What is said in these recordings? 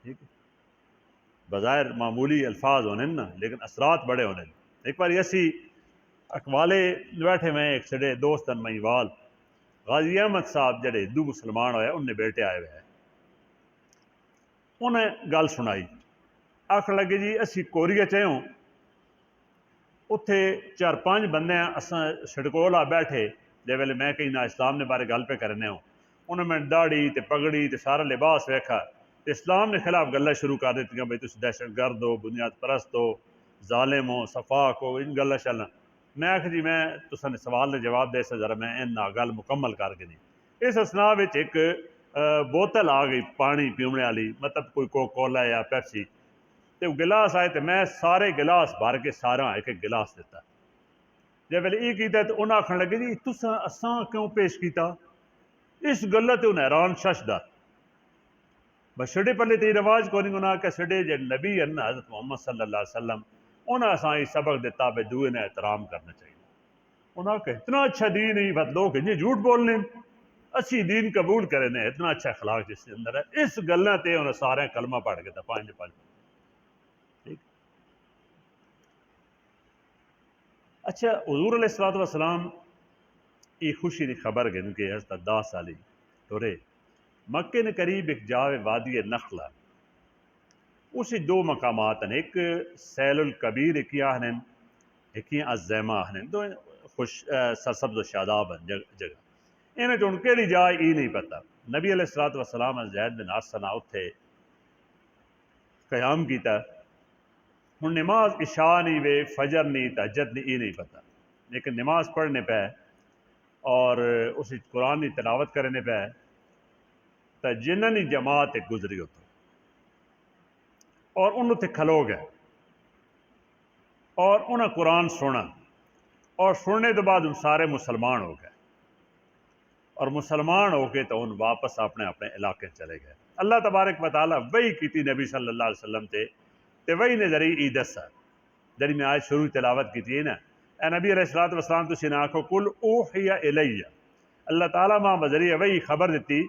ٹھیک ہے، بظاہر معمولی الفاظ ہونے نا لیکن اثرات بڑے ہونے۔ ایک بار ایسی اقوالے بیٹھے میں ایک سڑے دوستن مہیوال غازی احمد صاحب جڑے ہندو مسلمان ہوئے انہیں بیٹے آئے ہوئے ہیں، انہیں گل سنائی، آخر لگے جی اسی کوریا چاہوں اتھے 4-5 بندے ہیں اساں سڑکولا بیٹھے جے ویلے میں کہیں نہ اسلام نے بارے گل پہ کرنے ہوں، انہوں نے داڑھی تے پگڑی تے سارا لباس ویکھا تے اسلام نے خلاف گلیں شروع کر دیتی بھائی تسی دہشت گرد ہو، بنیاد پرست ہو، ظالم ہو، صفاق ہو، ان گلیں چلنا۔ میں آخر جی میں تساں نے سوال نے جواب دے ذرا میں ان گل مکمل کر کے نہیں۔ اس اسنا وچ ایک بوتل آ گئی پانی پیونے والی، مطلب کوئی کوکا کولا یا پیپسی، تے وہ گلاس آئے تے میں سارے گلاس بھر کے سارا ایک ایک گلاس دیتا۔ جب ویلے یہ کیتا تو انہاں آکھن لگے جی تساں اساں کیوں پیش کیتا؟ اس گل تے انہیں حیران ششدہ بس سڈے پلے تے رواج کو نہیں، انہاں کہ سڈے جے نبی ہیں حضرت محمد صلی اللہ علیہ وسلم انہاں اساں یہ سبق دیتا بے دوئے نے احترام کرنا چاہیے۔ انہاں کہ اتنا اچھا دین ہی بات لوگ ہیں جھوٹ بولنے اچھی دین قبول کرے نے، اتنا اچھا اخلاق جس کے اندر ہے، اس گلیں تے انہیں سارے کلمہ پڑھ کے تھا 5 ٹھیک۔ اچھا حضور علیہ الصلوۃ والسلام یہ خوشی کی خبر گن کے حضرت 10 سالی تورے مکے نے قریب ایک جاوے وادی نخلا، اسی 2 مقامات ہیں، ایک سیل الکبیر ایک آہن ایک الزیمہ آہن، دو خوش سرسبز و شاداب ہیں جگہ، انہیں جو ان کے لیے جائے یہ نہیں پتہ۔ نبی علیہ الصلوۃ والسلام زید بن حارثہ اتھے قیام کیتا، ہن نماز عشاء نہیں وے فجر نہیں تہجد نہیں یہ نہیں پتہ، لیکن نماز پڑھنے پہ اور اسی قرآن کی تلاوت کرنے پہ تو جنہاں کی جماعت ایک گزری ہوتا اور انہوں تے کھلو گئے اور انہاں قرآن سنا اور سننے کے بعد ان سارے مسلمان ہو گئے اور مسلمان ہو کے تو ان واپس اپنے اپنے علاقے چلے گئے۔ اللہ تبارک و تعالیٰ وہی کیتی نبی صلی اللہ علیہ وسلم تے وہی نے ذریعے ای دسا جڑی میں آج شروع تلاوت کی تھی نا، اے نبی علیہ الصلوۃ والسلام تسی نے آکھو قل اوحی الی، اللہ تعالیٰ ماں بذریعہ وہی خبر دیتی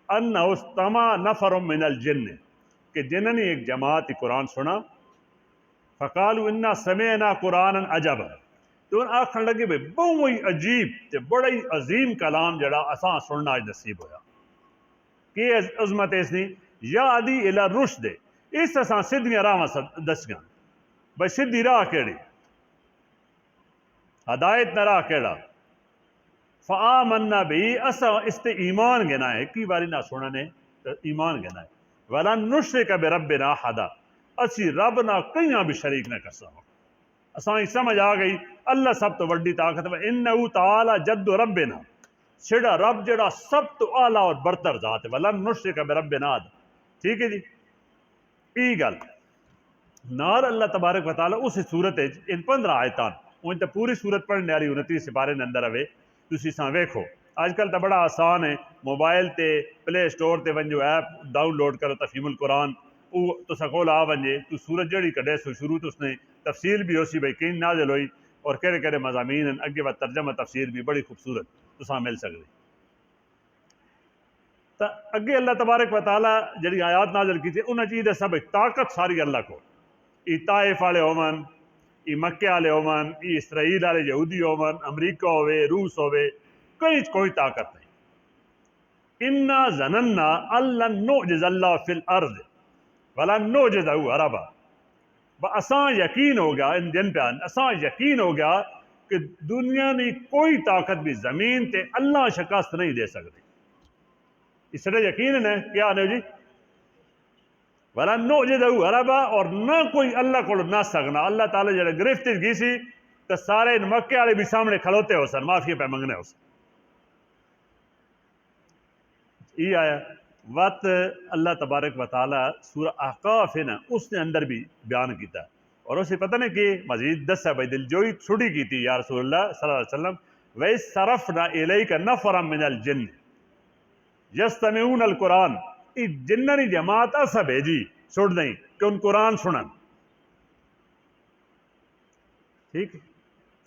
انہ استمع نفر من الجن کہ جنہوں نے ایک جماعت قرآن سنا، فقالوا انا سمعنا قرآنا عجبا، تو انہوں آکھن لگے بھئی بہت عجیب تے بڑا ہی عظیم کلام جڑا اساں سننا آج نصیب ہویا، کہ عظمت اس نے یا ادی الی رشد، اس اساں سدھیاں راہ دسیاں بھئی سدھی راہ کیڑی، ہدایت نہ راہ کیڑا، فآمنا بھی اساں اس تے ایمان گنا ہے، کی باری نہ سننے ایمان گنا ہے، ولن نشرک بربنا احدا، اسی رب نہ کئیاں بھی شریک نہ کرساں، اساں ہی سمجھ آ گئی اللہ سب تو وڈی طاقت ہے، انہو تعالی جد ربنا، سیڑا رب جڑا سب تو اعلیٰ اور برتر ذات ہے، ولن نشرک بربنا احدا، ٹھیک ہے جی۔ ای گل نال اللہ تبارک و تعالیٰ اس صورت ہے ان 15 آیتان ان تے پوری صورت پڑھنے والی 29 سپارے نے اندر آوے تسی ساں ویکھو، آج کل تو بڑا آسان ہے، موبائل تے پلے سٹور تے ونجو ایپ ڈاؤن لوڈ کرو تفہیم القرآن، وہ تساں کول آ ونجے تو سورت جڑی کڈے سو شروع تو اس نے تفصیل بھی ہوسی بھئی کہیں نازل ہوئی اور کہڑے کہڑے مضامین ہیں، اگے بعد ترجمہ تفسیر بھی بڑی خوبصورت تساں مل سکتی۔ تو اگے اللہ تبارک و تعالیٰ جڑی آیات نازل کی تھی انہاں چیز سب طاقت ساری اللہ کو، ای طائف والے ہومن، ای مکے والے ہومن، ای اسرائیل والے یہودی ہومن، امریکہ ہوئے، روس ہوئے، کہیں کوئی طاقت نہیں۔ انا ظننا ان لن نعجز اللہ فی الارض ولن نعجزہ ہربا، اساں یقین ہو گیا ان دن پہ اساں یقین ہو گیا کہ دنیا نے کوئی طاقت بھی زمین تے اللہ شکست نہیں دے سکتی، اس طرح یقین ہے کیا ہے جی، وَلَن نُعْجِزَهُ ہربا، اور نہ کوئی اللہ کو نہ سکنا، اللہ تعالیٰ جڑے گرفت کی سی تو سارے مکے والے بھی سامنے کھلوتے ہو سن، معافی پہ منگنے ہو سن۔ یہ آیا وقت اللہ تبارک و تعالیٰ سورہ احقاف ہے نا اس نے اندر بھی بیان کیتا اور اسے پتہ نہیں کہ مزید دسا بھائی دل جوئی چھڑی کی تھی یا رسول اللہ صلی اللہ علیہ وسلم، وَإِذْ صَرَفْنَا إِلَيْكَ نَفَرًا مِنَ الْجِنِّ يَسْتَمِعُونَ الْقُرْآنَ، جنہاں جماعت اسا بھیجی چھوڑ دیں کہ ان قرآن سنن، ٹھیک،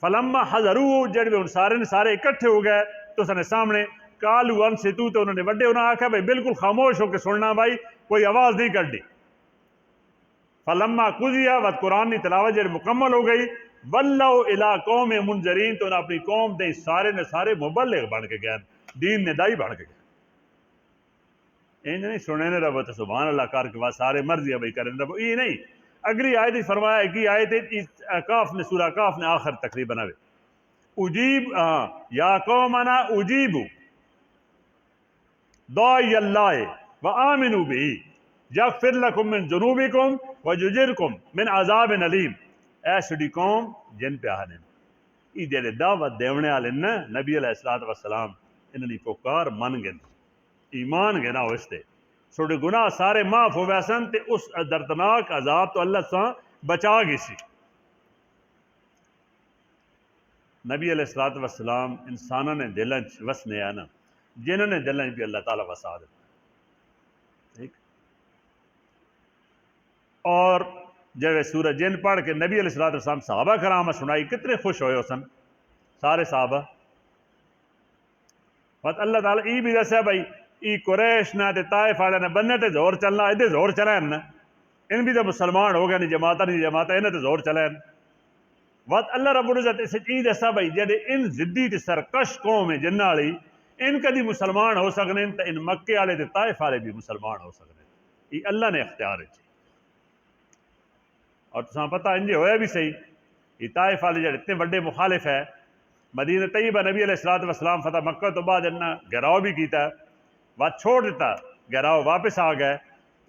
فلما حضروا جڑ بھی ان سارے اکٹھے ہو گئے تو سنے سامنے قالوا انصتوا، تو انہوں نے وڈے انہوں نے آکھا بھائی بالکل خاموش ہو کے سننا، بھائی کوئی آواز نہیں کرنی، فلما قضیا وقت قرآن کی تلاوت جب مکمل ہو گئی ولو الی قوم منذرین تو انہیں اپنی قوم دے سارے نے سارے مبلغ بن کے گئے دین نے دائی بن کے گئے نہیں سنے نے رب تو سبحان اللہ کر کے بعد سارے مرضی بھائی کریں رب یہ نہیں اگلی آیت فرمایا کہ آیت کاف نے سورہ کاف نے آخر تقریباً آوے اجیب یا قومنا اجیبو داعی اللہ وآمنوا بھی یغفر لکم من ذنوبکم ویجرکم من عذاب علیم اے سڑی قوم جن پہ آنے یہ جڑے دعوت دیونے والے نا نبی علیہ الصلوۃ والسلام انہوں نے پکار من گئے ایمان گئے نا اس تے سوڑے گناہ سارے معاف ہو ویسن تے اس دردناک عذاب تو اللہ سے بچا گئی سی نبی علیہ الصلوۃ والسلام انسانوں نے دلیں وسنے آ نا جنہوں نے دلیں بھی اللہ تعالیٰ وسا دے ٹھیک اور جب سورہ جن پڑھ کے نبی علیہ الصلوۃ والسلام صحابہ کرام سنائی کتنے خوش ہوئے سن سارے صحابہ بس اللہ تعالیٰ یہ بھی دسیا بھائی ای قریش نہ تے طائف والے نے بننے تے زور چلنا ادھے زور چلائیں نا ان بھی تو مسلمان ہو گئے نہیں جماعتہ نہیں جماعتہ انہیں تے زور چلائیں بات اللہ رب العزت اسے چیز دسا بھائی جڑے ان ضدی تے سرکش قوم ہے جنہ والی ان کدی مسلمان ہو سکنے تے ان مکے والے تے طائف والے بھی مسلمان ہو سکنے یہ اللہ نے اختیار ہے اور تساں پتہ انجے ہویا بھی صحیح یہ طائف والے جڑے اتنے بڑے مخالف ہے مدینہ طیبہ نبی علیہ الصلوۃ والسلام فتح مکہ تو بعد انہاں گھراؤ بھی کیتا بات چھوڑ دیتا گھراؤ واپس آ گئے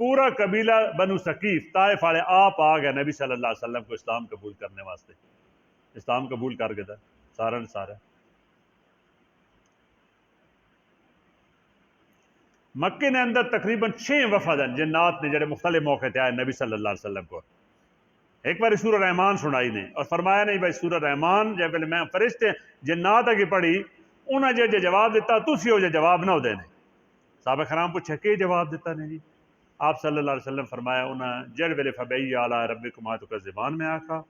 پورا قبیلہ بنو ثقیف طائف والے آپ آ گئے نبی صلی اللہ علیہ وسلم کو اسلام قبول کرنے واسطے اسلام قبول کر گیا سارا نے سارا مکے نے اندر تقریباً 6 وفد ہیں جنات نے جڑے مختلف موقع تے آئے نبی صلی اللہ علیہ وسلم کو ایک بار سورہ رحمان سنائی نے اور فرمایا نہیں بھائی سورہ رحمان جب میں فرشتے جنات اگے پڑھی انہاں جے جواب دیتا تسی ہو جے جواب نہ ہو دینے صحابہ کرام پوچھے کہ جواب دیتا نے جی آپ صلی اللہ علیہ وسلم فرمایا انہاں جڑ ویلے فبئی علی ربکما تکذبان میں آکھا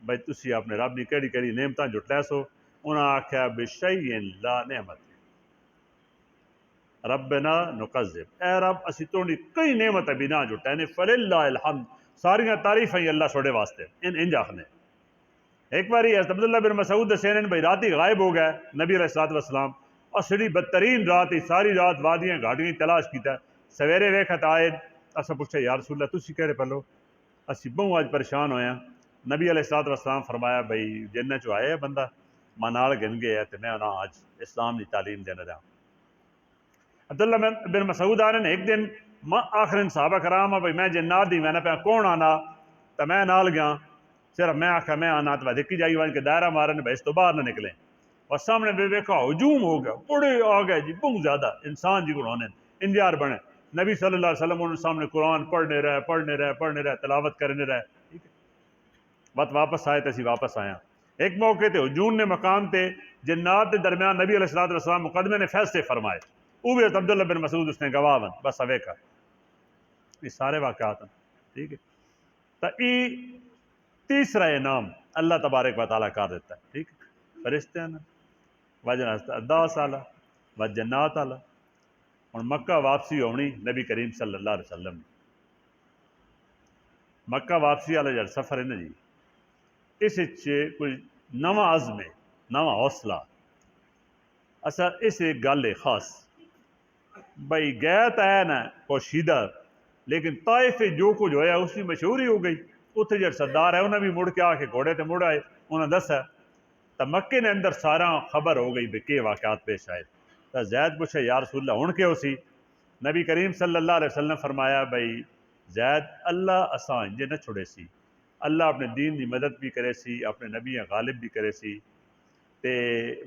بھائی تسی اپنے رب دی کیڑی کیڑی نعمتاں جٹلے سو انہاں آکھیا بشیء لا نعمت ربنا نکذب اے رب اسی توڑی کئی نعمت بھی نہ جٹے نے فللہ الحمد ساریاں تعریف ہیں اللہ سوڑے واسطے ان آخنے ایک باری حضرت عبداللہ بن مسعود سینن بھائی رات ہی غائب ہو گئے نبی علیہ الصلوۃ والسلام اور سڑی بدترین رات ہی ساری رات وادیاں گھاٹیاں تلاش کیتا سویرے ویکھت آئے اسا پوچھا یا رسول اللہ تسی کہڑے پہلو اسی بہوں آج پریشان ہوئے ہیں نبی علیہ الصلوۃ والسلام فرمایا بھائی جنہ چو آئے بندہ ماں نال گن گئے تے میں انہاں آج اسلام دی تعلیم دینا رہا عبداللہ بن مسعود آنے نے ایک دن آخرین صحابہ کرام بھائی میں جنات دی میں نے پہ کون آنا تو میں نال گیا صرف میں آخیا میں آنا تو دیکھی جائی وہاں کے دائرہ مارنے بھائی اس تو باہر نہ نکلیں اور سامنے بے ویکھا ہجوم ہو گیا بڑے آ گئے جی بہت زیادہ انسان جی کو ہونے انجار بنے نبی صلی اللہ علیہ وسلم انہوں سامنے قرآن پڑھنے رہے تلاوت کرنے رہے ٹھیک ہے بات واپس آئے تو اسی واپس آیا ایک موقع تے ہجوم نے مقام تے جنات کے درمیان نبی علیہ الصلوۃ والسلام مقدمے نے فیصلے فرمائے وہ بھی عبداللہ بن مسعود اس نے گواہ بن بس اویکا یہ سارے واقعات ہیں ٹھیک ہے تو یہ تیسرا انعام اللہ تبارک و تعالیٰ کر دیتا ہے ٹھیک ہے فرشتے ہیں وجہ 10 سالہ و جنات والا ہوں مکہ واپسی ہونی نبی کریم صلی اللہ علیہ وسلم مکہ واپسی والا جڑا سفر ہے نا جی اس کوئی نواں عزم ہے نواں حوصلہ اچھا اس ایک گل ہے خاص بھائی گئے تو ہے نا پوشیدہ لیکن طائف جو کچھ ہویا اس کی مشہوری ہو گئی اتنے جڑے سردار ہے انہیں بھی مڑ کے آ کے گھوڑے تے مڑ آئے انہیں دسا تو مکے نے اندر سارا خبر ہو گئی بھئی کہ واقعات پیش آئے تو زید پوچھے یا رسول اللہ ہن کیوں سی نبی کریم صلی اللہ علیہ وسلم فرمایا بھئی زید اللہ اسان جے نہ چھڑے سی اللہ اپنے دین دی مدد بھی کرے سی اپنے نبی غالب بھی کرے سی تے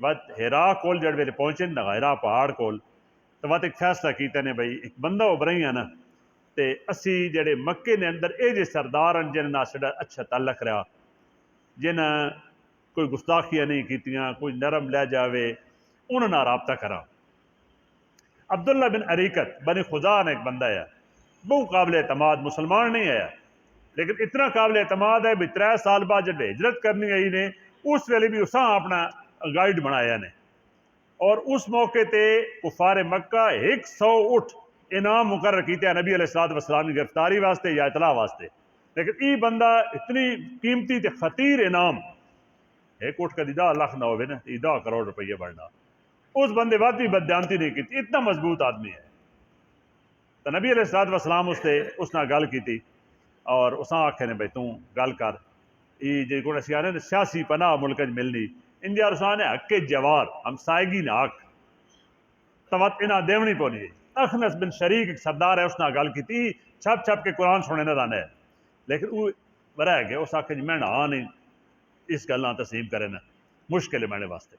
وقت ہیرا کول جڑ ویلے پہنچے نا ہیرا پہاڑ کول تو وقت ایک فیصلہ کیتے نے بھئی ایک بندہ ابھرائی ہے نا تے اسی جڑے مکے نے اندر اے جے سردار ہیں جن نال ساڈا اچھا تعلق رہا جن کوئی گستاخیاں نہیں کیتیاں کوئی نرم لے جاوے انہوں نے رابطہ کرا عبداللہ بن عریقت بنی خزاع نے ایک بندہ ہے بہت قابل اعتماد مسلمان نہیں ہے لیکن اتنا قابل اعتماد ہے بھی 3 سال بعد جب ہجرت کرنی آئی نے اس ویلے بھی اساں اپنا گائیڈ بنایا نے اور اس موقع تے کفار مکہ 100 اٹھ انعام مقرر کیتے ہیں نبی علیہ الصلوۃ والسلام کی گرفتاری واسطے یا اطلاع واسطے لیکن ای بندہ اتنی قیمتی تے خطیر انعام ایک اٹھ کر 10 لاکھ نہ ہوئے نا 10 کروڑ روپیے بڑھنا اس بندے بات بھی بددیانتی نہیں کی تھی اتنا مضبوط آدمی ہے تو نبی علیہ الصلوۃ والسلام اس نے گل کی تھی اور اساں آکھے نے بھائی توں گل کر یہ جی کو سیانے سیاسی پناہ ملک ملنی انڈیا رسان ہے حق جوار ہم سائیگی نہ آکھ توت انہاں دیونی پونی اخنس بن شریک ایک سردار ہے اس نے گل کی تھی چھپ چھپ کے قرآن سننے نہ رانے لیکن وہ رہ گئے اس آکھے جی میں نہ نہیں اس گل نہ تسلیم کرے نا مشکل ہے میرے واسطے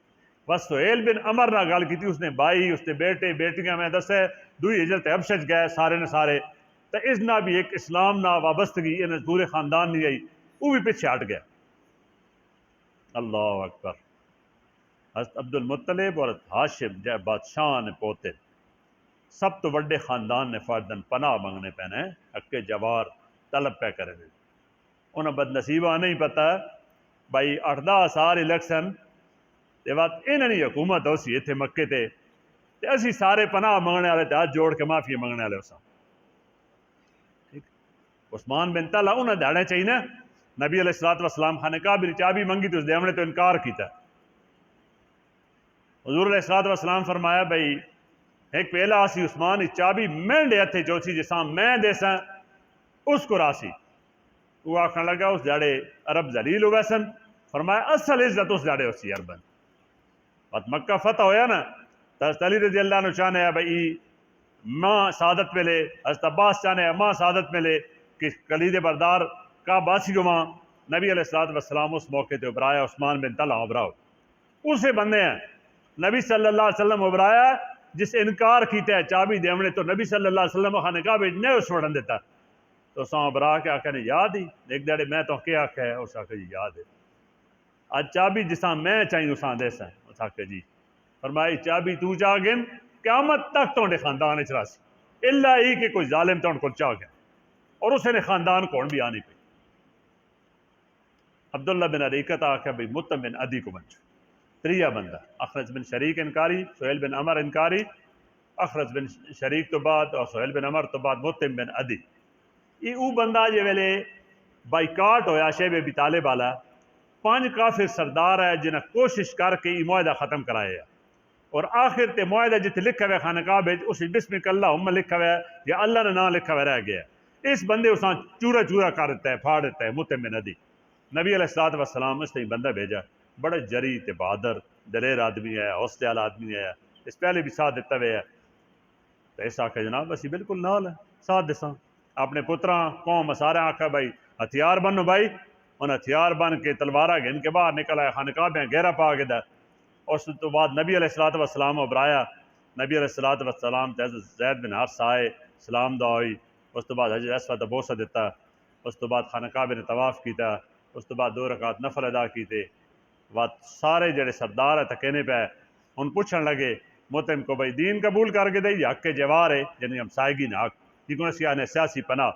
بس سہیل بن عمر نہ گل کی تھی اس نے بھائی اس نے بیٹے بیٹیاں میں دسے دوئی ہجرت حبشہ گئے سارے نے سارے تو اس نہ بھی ایک اسلام نہ وابستگی ان پورے خاندان نہیں آئی وہ بھی پیچھے ہٹ گیا اللہ اکبر حضرت عبد المطلب اور ہاشم جے بادشاہ نے پوتے سب تو بڑے خاندان نے فردن پناہ منگنے پینے حق جوار طلب پہ کرے انہیں بد نصیبہ نہیں پتہ بھائی 8-10 سال الیکشن تے بعد انہوں نے حکومت ہو سی اتنے مکے تے اسی سارے پناہ منگنے والے ہاتھ جوڑ کے معافی منگنے والے اساں ٹھیک عثمان بن طلحہ انہیں دینے چاہیے نا نبی علیہ الصلوۃ والسلام خانے کعبہ دی چابی منگی تو اس دیونے تو انکار کیتا حضور علیہ الصلوۃ والسلام فرمایا بھائی ایک پہلا آسی عثمان اس چابی میں دے ہتھے چوسی جساں میں دیساں اس کو راسی وہ آکھنے لگا اس جاڑے عرب ذلیل ہوئے سن فرمایا اصل عزت اس جاڑے ہوسی عربن بات مکہ فتح ہویا نا تو حضرت علی رضی اللہ عنہ چاہنے ہے بھائی ماں سعادت ملے حضرت عباس چاہنے ہے ماں سعادت ملے کہ کلید بردار کا باسی جو ماں نبی علیہ الصلوۃ والسلام اس موقع تے ابرایا عثمان بن طلحہ ابراؤ اسے بندے ہیں نبی صلی اللہ علیہ وسلم ابرایا جس انکار کیتا ہے چابی دیونے تو نبی صلی اللہ علیہ وسلم خانے کہا بھائی نہیں اس وڑن دیتا تو ساں ابرا کے آکھے نے یاد ہی ایک داڑے میں تو کیا آکھے ہے اس آکھے جی یاد ہے آج چابی جساں میں چاہیے اساں دیساں اس آکھے جی فرمائی چابی تو چاہ گن قیامت تک تو خاندان اچراسی اللہ ہی کہ کوئی ظالم تو کو چاہ گیا اور اسے نے خاندان کون بھی آنی پہ عبداللہ بن عریقت آکھے بھائی متم بن عدی کو بنچو تریہ بندہ اخرج بن شریک انکاری سہیل بن عمر انکاری اخرج بن شریک تو بعد اور سہیل بن عمر تو بعد متم بن عدی یہ او بندہ جے ویلے بائیکاٹ ہویا شیب ابی طالب والا 5 کافر سردار ہے جنہیں کوشش کر کے یہ معاہدہ ختم کرایا ہے اور آخر تے معاہدہ جتے لکھا ہوئے خانقاہ بیچ اس بسمک اللہم لکھا ہوئے یا اللہ نے نام لکھا ہوئے رہ گیا اس بندے اساں چورا چورا کر دیتا ہے پھاڑ دیتا ہے متم بن عدی نبی علیہ الصلوۃ والسلام اس نے بندہ بھیجا بڑا جری تے بہادر دلیر آدمی ہے حوصلے والا آدمی ہے اس پہلے بھی ساتھ دیتا ہوئے ہے تو اس آکھا جناب اسی بالکل نال ہے ساتھ دساں اپنے پتراں قوم سارے آکھا بھائی ہتھیار بنو بھائی ان ہتھیار بن کے تلوارہ گھن کے باہر نکل آیا خانقاہ میں گہرا پا کے دا اس تو بعد نبی علیہ الصلوۃ والسلام ابرایا نبی علیہ الصلوۃ والسلام تے حضرت زید بن حارثہ آئے سلام دا ہوئی اس تو بعد حضرت اسود بوسہ دیتا اس تو بعد خانقاہ نے طواف کیتا اس تو بعد 2 رکعت نفل ادا کیتے بعد سارے جڑے سردار ہے تکینے پہ ان پوچھن لگے متم کو بھائی دین قبول کر کے دئی حق جوار ہے یعنی ہم سائیگی نہ حق کیونکہ سیاہ نے سیاسی پناہ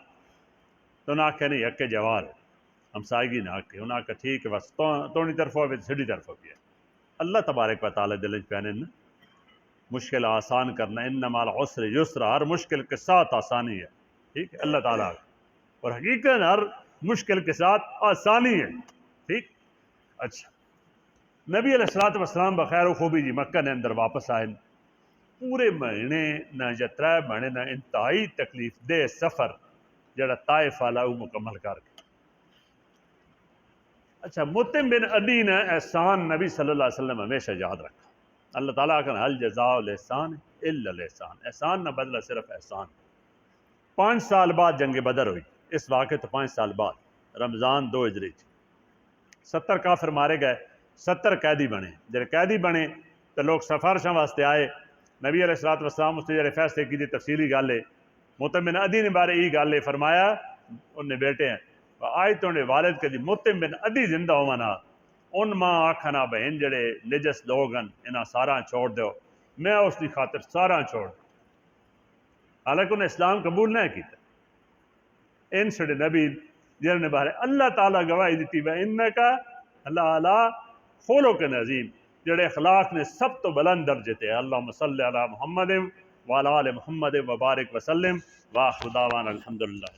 تو انہیں آکھے نہیں حق جوار ہے ہم سائیگی نہ حق ہے انہیں آکھے ٹھیک ہے بس تونی طرف ہوئے سیدھی طرف ہو گیا اللہ تبارک و تعالیٰ دل پہنے مشکل آسان کرنا انما العسر یسرا ہر مشکل کے ساتھ آسانی ہے ٹھیک ہے اللہ تعالیٰ اور حقیقت ہر مشکل کے ساتھ آسانی ہے ٹھیک اچھا نبی علیہ الصلوۃ والسلام بخیر و خوبی جی مکہ نے اندر واپس آئے پورے مہینے نہ یا 3 مہینے نہ انتہائی تکلیف دہ سفر جڑا طائف والا وہ مکمل کر کے اچھا متم بن عدی نے احسان نبی صلی اللہ علیہ وسلم ہمیشہ یاد رکھا اللہ تعالیٰ کا حل جزاء الاحسان الا الاحسان احسان نہ بدلہ صرف احسان 5 سال بعد جنگ بدر ہوئی اس واقعے تو 5 سال بعد رمضان 2 ہجری 70 کافر مارے گئے 70 قیدی بنے جب قیدی بنے تو لوگ سفارشاں واسطے آئے نبی علیہ الصلوۃ والسلام اس نے جڑے فیصلے کی تفصیلی گل ہے متم بن عدی نے بارے یہ گل ہے فرمایا انہیں بیٹے ہیں آج تو انہیں والد کے دی متم بن عدی زندہ ہونا ان ماں آکھنا بہن جڑے نجس لوگ ہیں انہاں سارا چھوڑ دیو میں اس کی خاطر سارا چھوڑ حالانکہ انہیں اسلام قبول نہیں کیتا ان سڑے نبی جنہوں نے بارے اللہ تعالیٰ گواہی دیتی ہے انکا لعلی خلق عظیم جڑے اخلاق نے سب تو بلند درجے تھے اللہم صلی علی محمد وعلی آل محمد وبارک وسلم وآخر دعوانا الحمدللہ